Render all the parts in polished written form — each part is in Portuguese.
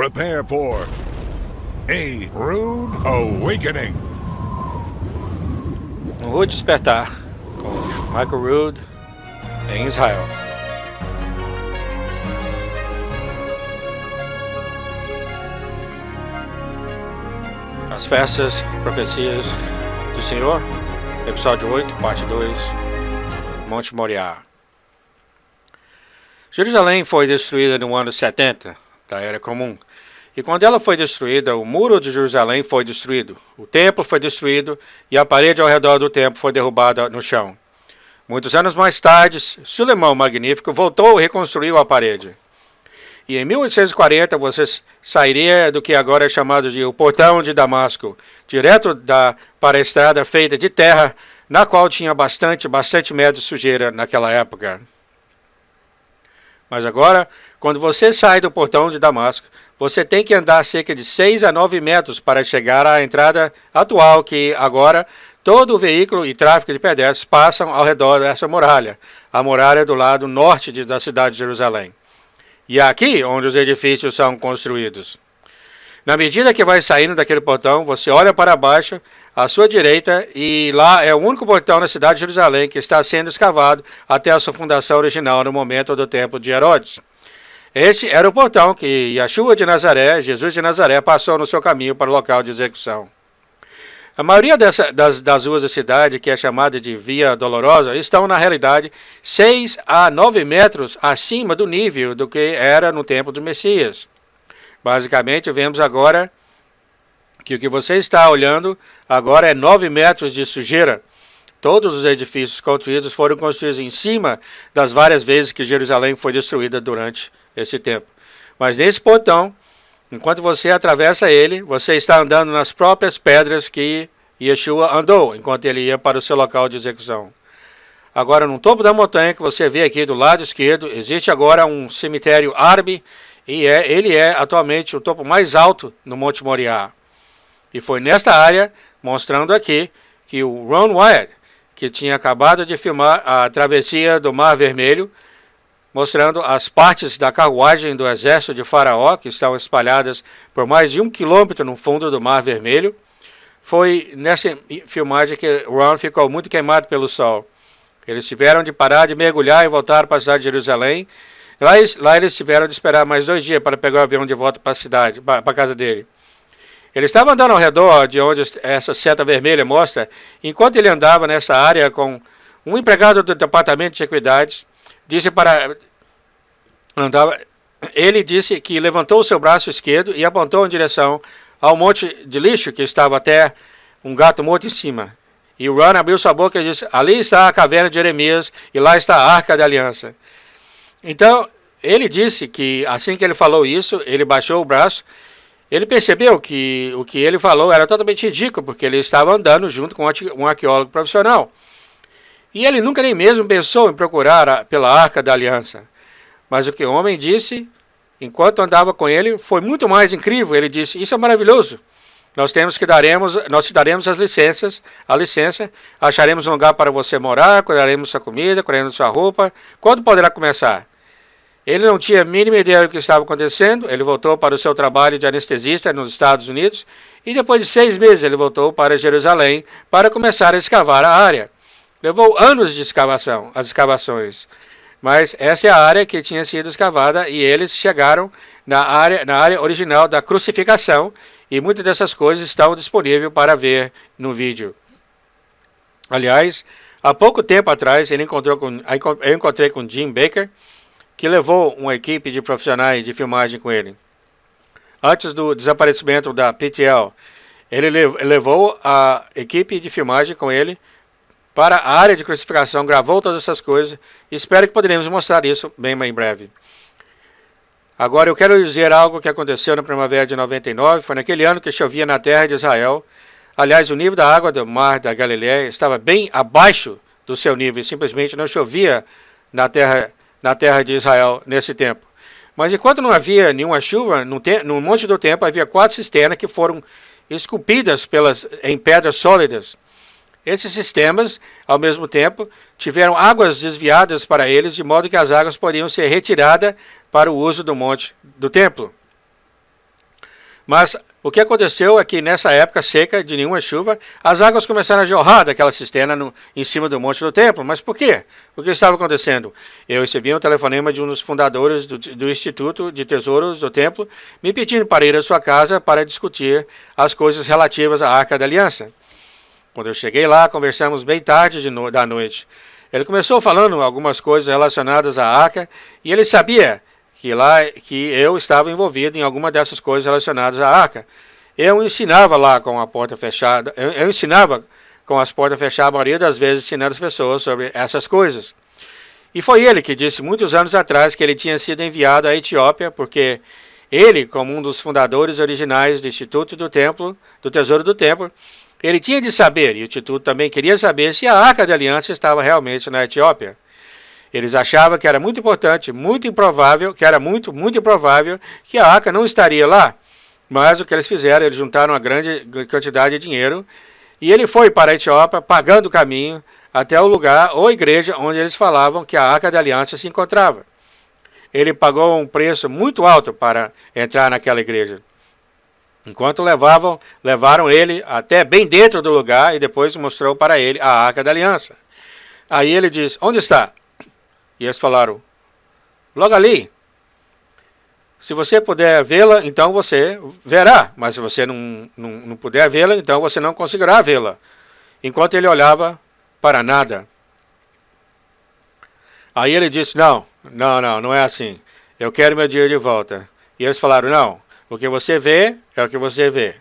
Prepare for a rude awakening. Rude Despertar, com Michael Rood em Israel. As Festas, Profecias do Senhor, episódio 8, parte 2, Monte Moriá. Jerusalém foi destruída no ano 70 da Era Comum. E quando ela foi destruída, o muro de Jerusalém foi destruído, o templo foi destruído e a parede ao redor do templo foi derrubada no chão. Muitos anos mais tarde, Sulemão Magnífico voltou e reconstruiu a parede. E em 1840 você sairia do que agora é chamado de o Portão de Damasco, direto para a estrada feita de terra, na qual tinha bastante metro de sujeira naquela época. Mas agora, quando você sai do Portão de Damasco, você tem que andar cerca de 6 a 9 metros para chegar à entrada atual, que agora todo o veículo e tráfego de pedestres passam ao redor dessa muralha, a muralha do lado norte da cidade de Jerusalém. E é aqui onde os edifícios são construídos. Na medida que vai saindo daquele portão, você olha para baixo, à sua direita, e lá é o único portão na cidade de Jerusalém que está sendo escavado até a sua fundação original no momento do templo de Herodes. Esse era o portão que Yeshua de Nazaré, Jesus de Nazaré, passou no seu caminho para o local de execução. A maioria das ruas da cidade, que é chamada de Via Dolorosa, estão na realidade 6 a 9 metros acima do nível do que era no tempo do Messias. Basicamente, vemos agora que o que você está olhando agora é 9 metros de sujeira. Todos os edifícios construídos foram construídos em cima das várias vezes que Jerusalém foi destruída durante esse tempo. Mas nesse portão, enquanto você atravessa ele, você está andando nas próprias pedras que Yeshua andou, enquanto ele ia para o seu local de execução. Agora, no topo da montanha, que você vê aqui do lado esquerdo, existe agora um cemitério árabe, e ele é atualmente o topo mais alto no Monte Moriá. E foi nesta área, mostrando aqui, que o Ron Wyatt, que tinha acabado de filmar a travessia do Mar Vermelho, mostrando as partes da carruagem do exército de Faraó, que estão espalhadas por mais de 1 quilômetro no fundo do Mar Vermelho. Foi nessa filmagem que Ron ficou muito queimado pelo sol. Eles tiveram de parar de mergulhar e voltar para a cidade de Jerusalém. Lá eles tiveram de esperar mais 2 dias para pegar o avião de volta para a cidade, para a casa dele. Ele estava andando ao redor de onde essa seta vermelha mostra, enquanto ele andava nessa área com um empregado do departamento de equidades, ele disse que levantou o seu braço esquerdo e apontou em direção ao monte de lixo que estava até um gato morto em cima. E o Ron abriu sua boca e disse: ali está a caverna de Jeremias e lá está a Arca da Aliança. Então, ele disse que assim que ele falou isso, ele baixou o braço. Ele percebeu que o que ele falou era totalmente ridículo, porque ele estava andando junto com um arqueólogo profissional. E ele nunca nem mesmo pensou em procurar pela Arca da Aliança. Mas o que o homem disse, enquanto andava com ele, foi muito mais incrível. Ele disse: isso é maravilhoso. Nós te daremos a licença, acharemos um lugar para você morar, cuidaremos sua comida, cuidaremos sua roupa. Quando poderá começar? Ele não tinha a mínima ideia do que estava acontecendo. Ele voltou para o seu trabalho de anestesista nos Estados Unidos e depois de 6 meses ele voltou para Jerusalém para começar a escavar a área. Levou anos de escavação, as escavações, mas essa é a área que tinha sido escavada e eles chegaram na área original da crucificação e muitas dessas coisas estão disponíveis para ver no vídeo. Aliás, há pouco tempo atrás eu encontrei com Jim Baker, que levou uma equipe de profissionais de filmagem com ele. Antes do desaparecimento da PTL, ele levou a equipe de filmagem com ele para a área de crucificação, gravou todas essas coisas, e espero que poderemos mostrar isso bem em breve. Agora eu quero dizer algo que aconteceu na primavera de 99, foi naquele ano que chovia na terra de Israel. Aliás, o nível da água do mar da Galileia estava bem abaixo do seu nível, simplesmente não chovia na terra de Israel nesse tempo. Mas enquanto não havia nenhuma chuva, no Monte do Templo havia 4 cisternas que foram esculpidas em pedras sólidas. Esses sistemas, ao mesmo tempo, tiveram águas desviadas para eles, de modo que as águas poderiam ser retiradas para o uso do Monte do Templo. Mas o que aconteceu é que nessa época seca, de nenhuma chuva, as águas começaram a jorrar daquela cisterna em cima do monte do templo. Mas por quê? O que estava acontecendo? Eu recebi um telefonema de um dos fundadores do Instituto de Tesouros do Templo, me pedindo para ir à sua casa para discutir as coisas relativas à Arca da Aliança. Quando eu cheguei lá, conversamos bem tarde da noite. Ele começou falando algumas coisas relacionadas à Arca e ele sabia que eu estava envolvido em alguma dessas coisas relacionadas à Arca. Eu ensinava lá com a porta fechada, eu ensinava com as portas fechadas, a maioria das vezes ensinando as pessoas sobre essas coisas. E foi ele que disse muitos anos atrás que ele tinha sido enviado à Etiópia, porque ele, como um dos fundadores originais do Instituto do Templo, do Tesouro do Templo, ele tinha de saber, e o Instituto também queria saber, se a Arca da Aliança estava realmente na Etiópia. Eles achavam que era muito importante, muito improvável, que era muito improvável que a Arca não estaria lá. Mas o que eles fizeram, eles juntaram uma grande quantidade de dinheiro e ele foi para a Etiópia, pagando o caminho até o lugar ou igreja onde eles falavam que a Arca da Aliança se encontrava. Ele pagou um preço muito alto para entrar naquela igreja. Enquanto levaram ele até bem dentro do lugar e depois mostrou para ele a Arca da Aliança. Aí ele disse, onde está? E eles falaram, logo ali. Se você puder vê-la, então você verá. Mas se você não puder vê-la, então você não conseguirá vê-la. Enquanto ele olhava para nada. Aí ele disse, não é assim. Eu quero meu dinheiro de volta. E eles falaram, não. O que você vê é o que você vê.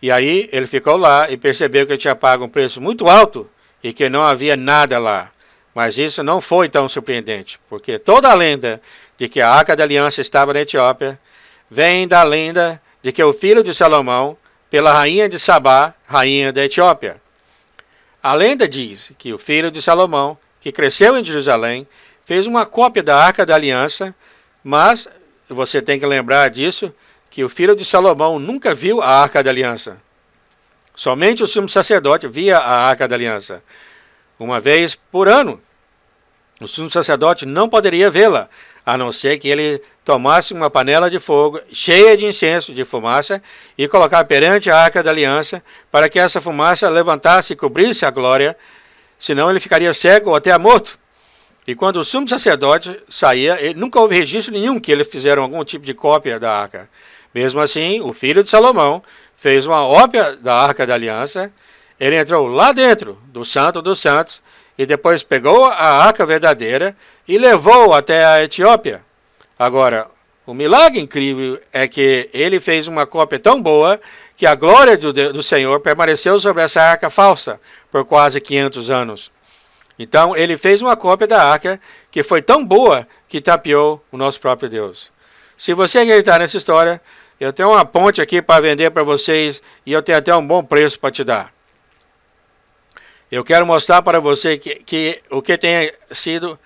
E aí ele ficou lá e percebeu que ele tinha pago um preço muito alto e que não havia nada lá. Mas isso não foi tão surpreendente, porque toda a lenda de que a Arca da Aliança estava na Etiópia vem da lenda de que o filho de Salomão, pela rainha de Sabá, rainha da Etiópia. A lenda diz que o filho de Salomão, que cresceu em Jerusalém, fez uma cópia da Arca da Aliança, mas você tem que lembrar disso, que o filho de Salomão nunca viu a Arca da Aliança. Somente o sumo sacerdote via a Arca da Aliança. Uma vez por ano, o sumo sacerdote não poderia vê-la, a não ser que ele tomasse uma panela de fogo cheia de incenso, de fumaça, e colocar perante a Arca da Aliança, para que essa fumaça levantasse e cobrisse a glória, senão ele ficaria cego ou até morto. E quando o sumo sacerdote saía, nunca houve registro nenhum que eles fizeram algum tipo de cópia da arca. Mesmo assim, o filho de Salomão fez uma cópia da Arca da Aliança. Ele entrou lá dentro do Santo dos Santos e depois pegou a arca verdadeira e levou até a Etiópia. Agora, o milagre incrível é que ele fez uma cópia tão boa que a glória do Senhor permaneceu sobre essa arca falsa por quase 500 anos. Então, ele fez uma cópia da arca que foi tão boa que tapeou o nosso próprio Deus. Se você acreditar nessa história, eu tenho uma ponte aqui para vender para vocês e eu tenho até um bom preço para te dar. Eu quero mostrar para você que o que tem sido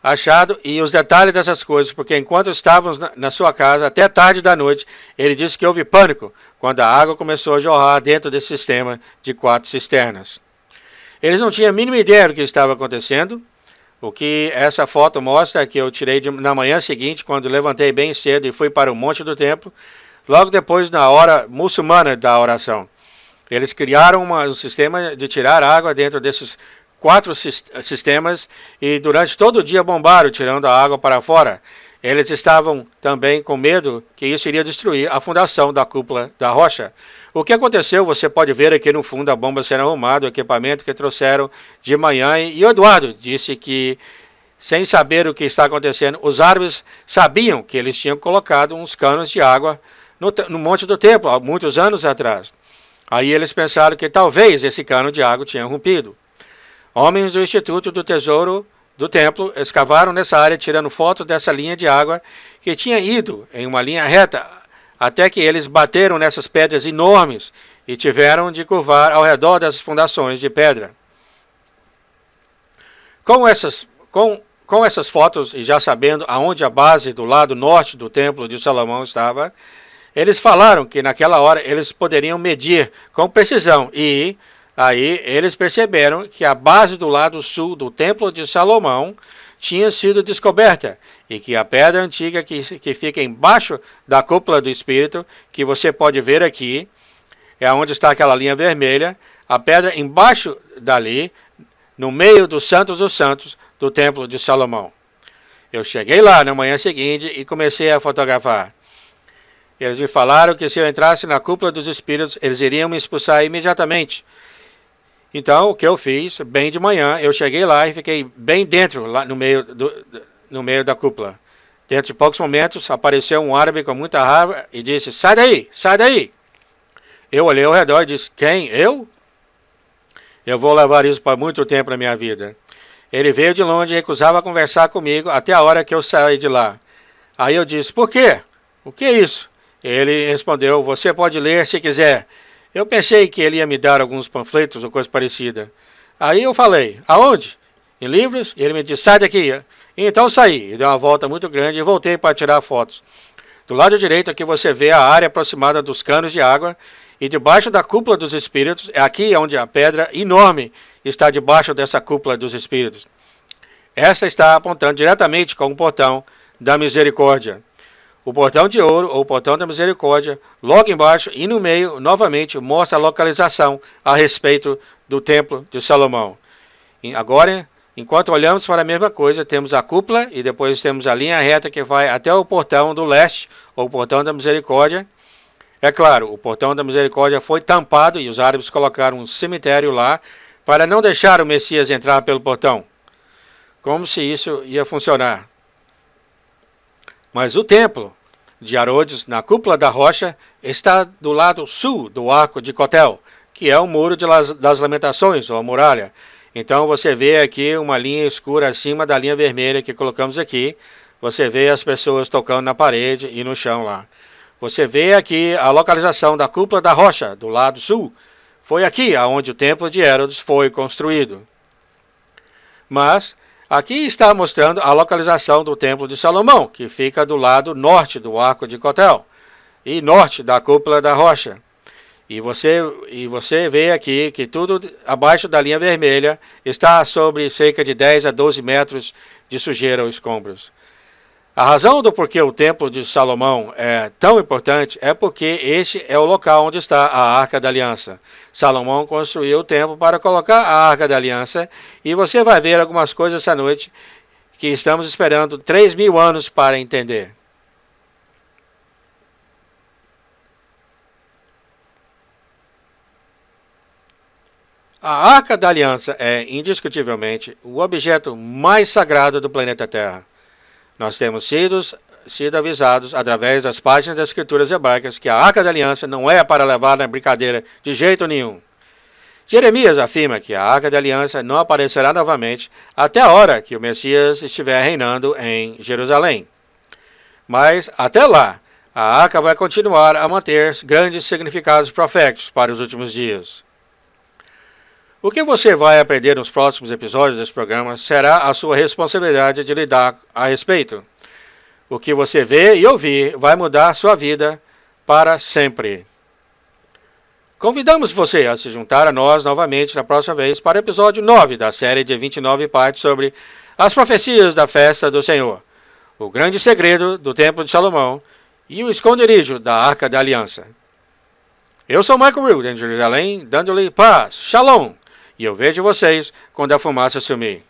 achado e os detalhes dessas coisas, porque enquanto estávamos na sua casa, até tarde da noite, ele disse que houve pânico quando a água começou a jorrar dentro desse sistema de 4 cisternas. Eles não tinham a mínima ideia do que estava acontecendo. O que essa foto mostra é que eu tirei na manhã seguinte, quando levantei bem cedo e fui para o monte do templo, logo depois na hora muçulmana da oração. Eles criaram um sistema de tirar água dentro desses 4 sistemas e durante todo o dia bombaram, tirando a água para fora. Eles estavam também com medo que isso iria destruir a fundação da cúpula da rocha. O que aconteceu, você pode ver aqui no fundo a bomba sendo arrumada, o equipamento que trouxeram de manhã. E o Eduardo disse que, sem saber o que está acontecendo, os árabes sabiam que eles tinham colocado uns canos de água no monte do templo, há muitos anos atrás. Aí eles pensaram que talvez esse cano de água tinha rompido. Homens do Instituto do Tesouro do Templo escavaram nessa área, tirando foto dessa linha de água que tinha ido em uma linha reta, até que eles bateram nessas pedras enormes e tiveram de curvar ao redor das fundações de pedra. Com essas fotos, e já sabendo aonde a base do lado norte do Templo de Salomão estava, eles falaram que naquela hora eles poderiam medir com precisão e aí eles perceberam que a base do lado sul do Templo de Salomão tinha sido descoberta e que a pedra antiga que fica embaixo da cúpula do Espírito, que você pode ver aqui, é onde está aquela linha vermelha, a pedra embaixo dali, no meio dos santos do Templo de Salomão. Eu cheguei lá na manhã seguinte e comecei a fotografar. Eles me falaram que se eu entrasse na cúpula dos Espíritos, eles iriam me expulsar imediatamente. Então, o que eu fiz, bem de manhã, eu cheguei lá e fiquei bem dentro, lá no meio da cúpula. Dentro de poucos momentos, apareceu um árabe com muita raiva e disse, sai daí, sai daí. Eu olhei ao redor e disse, quem? Eu? Eu vou levar isso para muito tempo na minha vida. Ele veio de longe e recusava conversar comigo até a hora que eu saí de lá. Aí eu disse, por quê? O que é isso? Ele respondeu, você pode ler se quiser. Eu pensei que ele ia me dar alguns panfletos ou coisa parecida. Aí eu falei, aonde? Em livros? E ele me disse, sai daqui. Então saí, e dei uma volta muito grande e voltei para tirar fotos. Do lado direito aqui você vê a área aproximada dos canos de água, e debaixo da cúpula dos Espíritos, é aqui onde a pedra enorme está debaixo dessa cúpula dos Espíritos. Essa está apontando diretamente com o portão da misericórdia. O portão de ouro, ou portão da misericórdia, logo embaixo e no meio, novamente, mostra a localização a respeito do Templo de Salomão. E agora, enquanto olhamos para a mesma coisa, temos a cúpula e depois temos a linha reta que vai até o portão do leste, ou portão da misericórdia. É claro, o portão da misericórdia foi tampado e os árabes colocaram um cemitério lá para não deixar o Messias entrar pelo portão. Como se isso ia funcionar. Mas o templo de Herodes, na cúpula da rocha, está do lado sul do arco de Cotel, que é o muro das lamentações, ou a muralha. Então você vê aqui uma linha escura acima da linha vermelha que colocamos aqui. Você vê as pessoas tocando na parede e no chão lá. Você vê aqui a localização da cúpula da rocha, do lado sul. Foi aqui onde o templo de Herodes foi construído. Mas aqui está mostrando a localização do templo de Salomão, que fica do lado norte do arco de Cotel e norte da cúpula da rocha. E você vê aqui que tudo abaixo da linha vermelha está sobre cerca de 10 a 12 metros de sujeira ou escombros. A razão do porquê o templo de Salomão é tão importante é porque este é o local onde está a Arca da Aliança. Salomão construiu o templo para colocar a Arca da Aliança e você vai ver algumas coisas essa noite que estamos esperando 3.000 anos para entender. A Arca da Aliança é indiscutivelmente o objeto mais sagrado do planeta Terra. Nós temos sido avisados através das páginas das escrituras hebraicas que a Arca da Aliança não é para levar na brincadeira de jeito nenhum. Jeremias afirma que a Arca da Aliança não aparecerá novamente até a hora que o Messias estiver reinando em Jerusalém. Mas até lá, a Arca vai continuar a manter grandes significados proféticos para os últimos dias. O que você vai aprender nos próximos episódios desse programa será a sua responsabilidade de lidar a respeito. O que você vê e ouvir vai mudar sua vida para sempre. Convidamos você a se juntar a nós novamente na próxima vez para o episódio 9 da série de 29 partes sobre as profecias da festa do Senhor, o grande segredo do Templo de Salomão e o esconderijo da Arca da Aliança. Eu sou Michael Rood, em Jerusalém, dando-lhe paz, shalom. E eu vejo vocês quando a fumaça sumir.